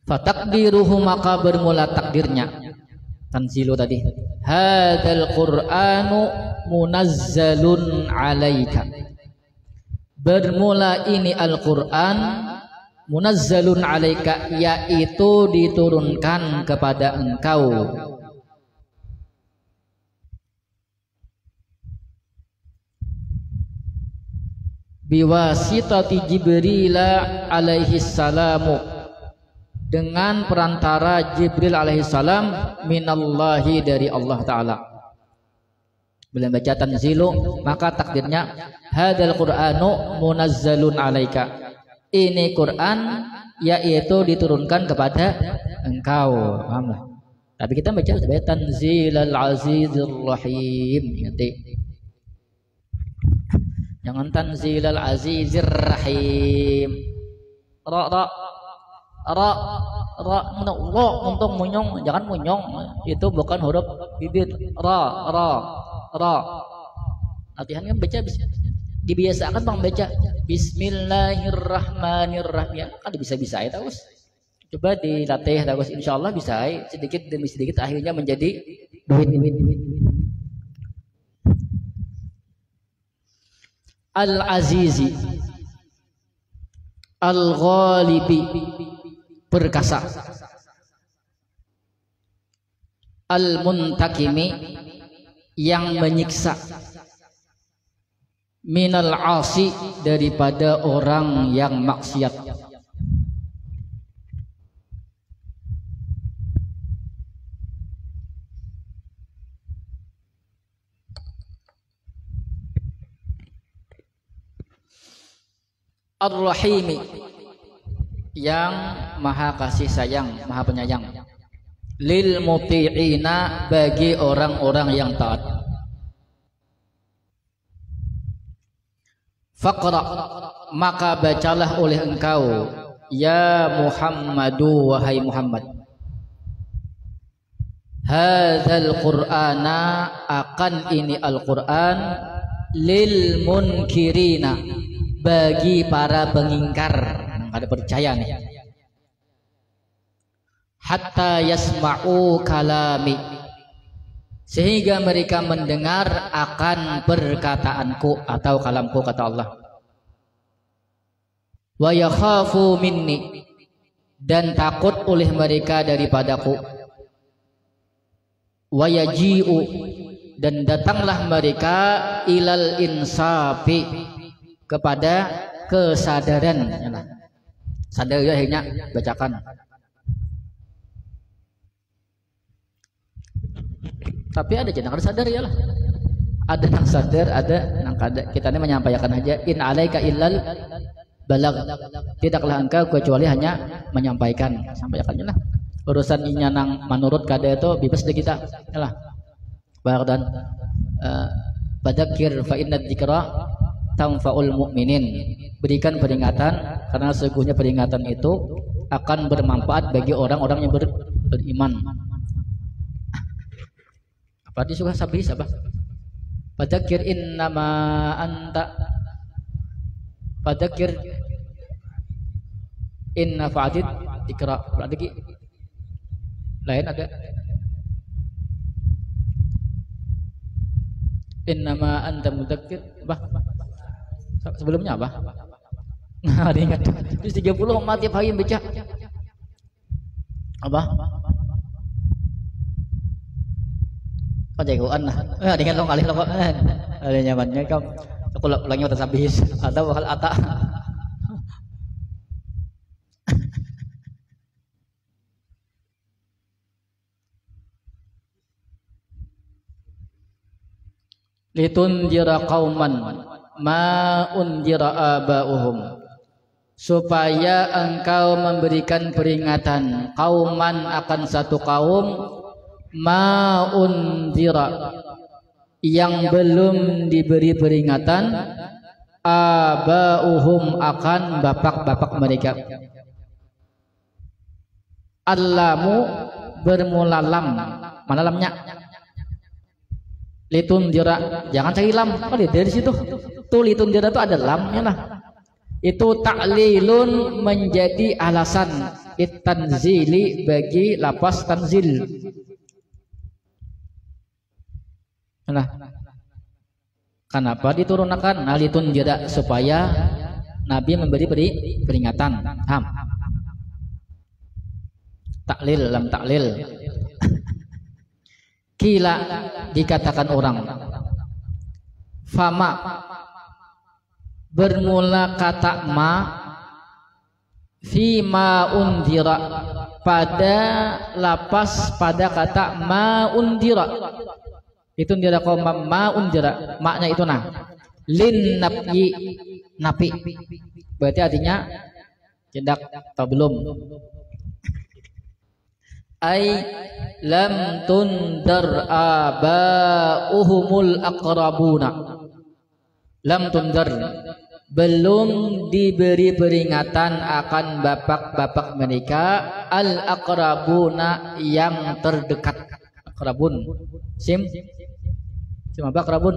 Fatakdiruhu, maka bermula takdirnya tanzilu tadi, hadzal qur'anu munazzalun alaika, bermula ini Al-Qur'an, munazzalun alaika, yaitu diturunkan kepada engkau. Biwasitati Jibril alaihi salamu, dengan perantara Jibril alaihi salam, minallahi, dari Allah Ta'ala. Bila baca tanzilu maka takdirnya hadzal qur'anu munazzalun alaika, ini Quran yaitu diturunkan kepada engkau. Pahamlah. Tapi kita baca sebagai tanzilal azizir rahim. Ingat, jangan tanzilal azizir rahim. Ra untuk munyong, jangan munyong, itu bukan huruf bibir. Ra. Latihan kan baca, dibiasakan bang baca Bismillahirrahmanirrahim. Ya, kan bisa-bisa ya tahu. Coba dilatih tahu, insyaallah bisa sedikit demi sedikit akhirnya menjadi duit. Al-Azizi, Al-Ghalibi, perkasa. Al-Muntakimi, yang menyiksa. Minal asi, daripada orang yang maksiat. Ar-Rahimi, yang maha kasih sayang, maha penyayang. Lil muti'ina, bagi orang-orang yang taat. Faqra, maka bacalah oleh engkau, ya Muhammadu, wahai Muhammad. Hadzal Qur'ana, akan ini Al-Qur'an. Lil munkirina, bagi para pengingkar, ada percaya nih. Hatta yasma'u kalami, sehingga mereka mendengar akan perkataanku atau kalamku, kata Allah. Wa yakhafu minni, dan takut oleh mereka daripadaku. Wa yaji'u, dan datanglah mereka ilal insafi, kepada kesadaran. Sadar ya, akhirnya bacakan. Tapi ada jenang sadar ya lah. Ada yang sadar, ada yang kada. Kita ini menyampaikan aja. In alaika illal balag. Tidaklah engkau kecuali hanya menyampaikan. Sampaikan lah. Urusan inya nang menurut kada itu bebas deh kita. Yalah. Bahkan fadzakir fa inna dzikra tanfa'ul mu'minin. Berikan peringatan, karena sesungguhnya peringatan itu akan bermanfaat bagi orang-orang yang beriman. Berarti suka sabi sabah. Fadzakir innama anta, fadzakir inna fa'atid ikra. Berarti lain ada. Innama anta mudzakir. Sebelumnya apa? Nah, ingat. Terus 30 mati pagi baca. Apa? Pajagoan lah. Dengan lo kali lo kok. Ada nyamannya kau. Aku ulangi atas habis atau bakal ata. Litunjira qauman ma unjira abauhum, supaya engkau memberikan peringatan kauman, akan satu kaum, ma unjira, yang belum diberi peringatan, abauhum, akan bapak-bapak mereka. Allamu bermula lam, mana lamnya? Litunjira, jangan cari lam. Oh, dari situ tuh litunjira itu ada lamnya lah. Itu ta'lilun, menjadi alasan itanzili, bagi lapas tanzil. Nah, kenapa diturunkan litunjira? Supaya Nabi memberi peringatan. Ham. Taklil, lam taklil. Kila, dikatakan orang. Fama, bermula kata ma, fima undira, pada lapas pada kata ma undira. Itu undira kaum ma undira, maknya itu nah. Lin nafyi, napi. Berarti artinya tidak atau belum. Ai lam tundar abauhumul aqrabuna. Lam tundar, belum diberi peringatan akan bapak-bapak mereka, al aqrabuna, yang terdekat. Aqrabun, sim apa aqrabun?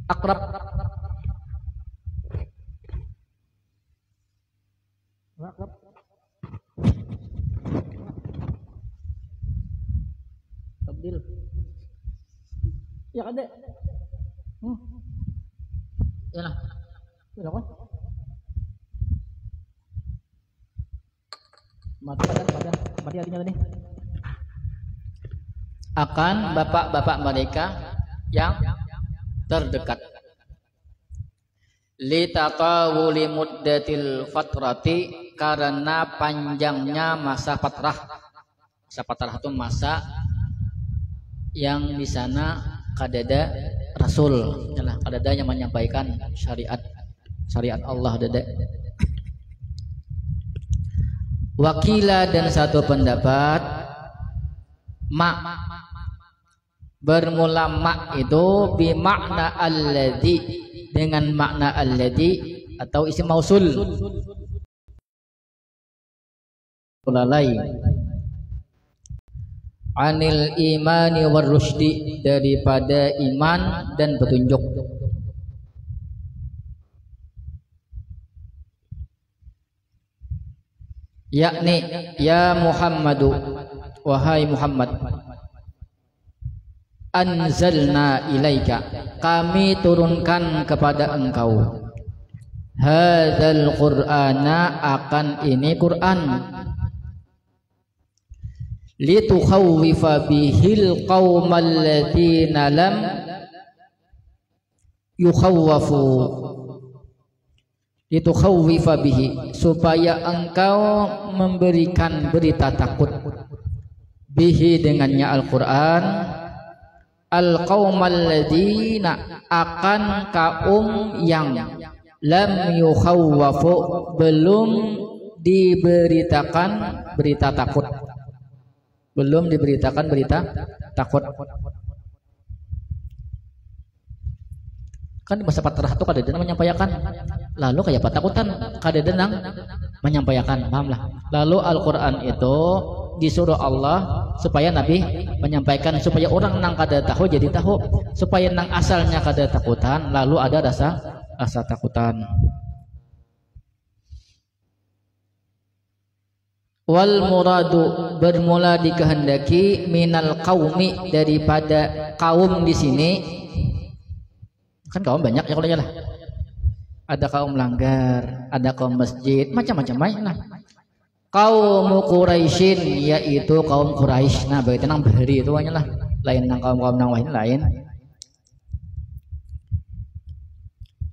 akrab. Akrab. Tabdil. Ya ada. Ya lah. Ya kan? Mati artinya tadi. Akan bapak-bapak mereka yang terdekat. Litatawuli muddatil fatrati, karena panjangnya masa fatrah. Masa fatrah itu masa yang di sana kadada Rasul, kadada yang menyampaikan syariat Allah dada. Wakila, dan satu pendapat bermula itu bimakna alladhi, dengan makna alladhi atau isim mausul lalai anil imani war rusydi, daripada iman dan petunjuk. Yakni ya Muhammadu, wahai Muhammad, anzalna ilaika, kami turunkan kepada engkau, hadzal qur'ana, akan ini Quran, litukhawwifa bihil qaumal ladzina lam yukhawwafu, litukhawwifa bihi, supaya engkau memberikan berita takut, bihi dengannya Al-Qur'an, al-qaumal ladzina, akan kaum yang lam yukhawwafu, belum diberitakan berita takut, belum diberitakan berita takut. Kan di masa fatrah itu kadang menyampaikan, lalu kayak patakutan kadang menyampaikan, pahamlah. Lalu Al-Quran itu disuruh Allah supaya Nabi menyampaikan, supaya orang nang kada tahu jadi tahu, supaya nang asalnya kada takutan lalu ada rasa takutan. Wal muradu, bermula dikehendaki, minal qaumi, daripada kaum di sini. Kan kaum banyak ya kalau lah. Ada kaum langgar, ada kaum masjid, macam-macam lah. Kaum Quraisyin, yaitu kaum Quraisy. Nah, bagi tenang beri itu lah. Lain nang kaum-kaum nang lain.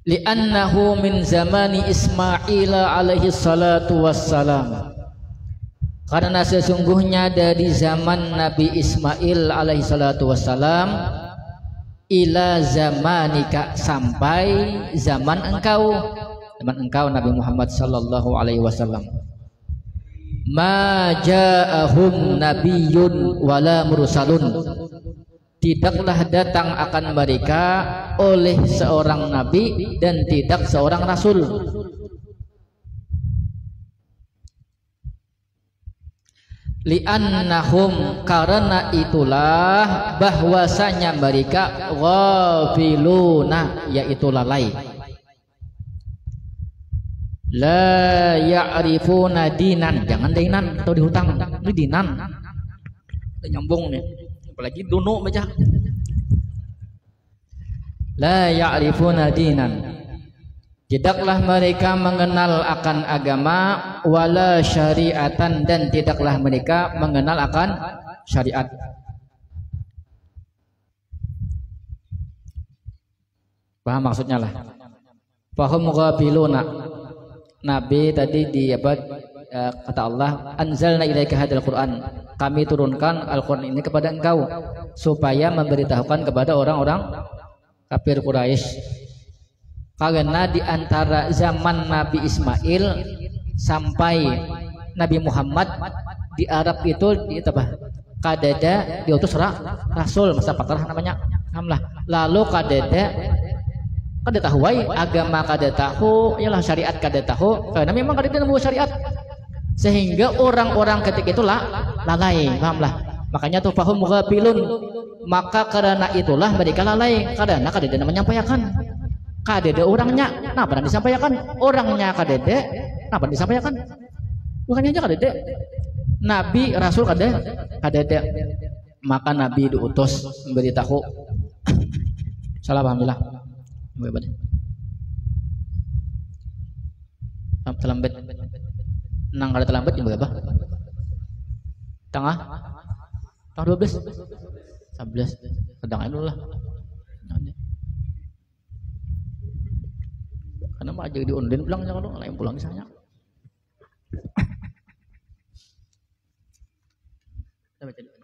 Li'annahu min zamani Ismail alaihi salatu wassalam, karena sesungguhnya dari zaman Nabi Ismail alaihi salatu wassalam, ila zamanika, sampai zaman engkau Nabi Muhammad sallallahu alaihi wasallam, ma ja'ahum nabiyyun wala mursalun, tidaklah datang akan mereka oleh seorang nabi dan tidak seorang rasul. Li'annahum, karena itulah bahwasanya mereka ghafiluna, yaitu lalai, la ya'rifuna dinan, jangan dinan atau dihutang, ini dinan nyambung nih, apalagi dunu baca, la ya'rifuna dinan, tidaklah mereka mengenal akan agama, wala syariatan, dan tidaklah mereka mengenal akan syariat. Paham maksudnya lah. Fahum ghafiluna. Nabi tadi di apa, kata Allah, anzalna ilaika hadzal Qur'an, kami turunkan Al-Qur'an ini kepada engkau supaya memberitahukan kepada orang-orang kafir Quraisy. Karena di antara zaman Nabi Ismail sampai Nabi Muhammad di Arab itu kadada diutus rasul, masa fatrah namanya. Lalu kadada tahu agama, kada tahu ialah syariat, kada tahu, karena memang kada nemu syariat, sehingga orang-orang ketika itu lalai, pahamlah. Makanya tuh fahum ghafilun, maka karena itulah mereka lalai, karena kadede menyampaikan, kadede orangnya nah pernah disampaikan, orangnya kadede nah pernah disampaikan, bukannya aja kadede nabi rasul kadede, maka nabi diutus memberitahu. Salah alhamdulillah terlambat nang kada terlambat yang berapa tengah 12 11 sedang dulu lah karena mah aja di online pulang jangan dong lain pulang misalnya kita baca dulu.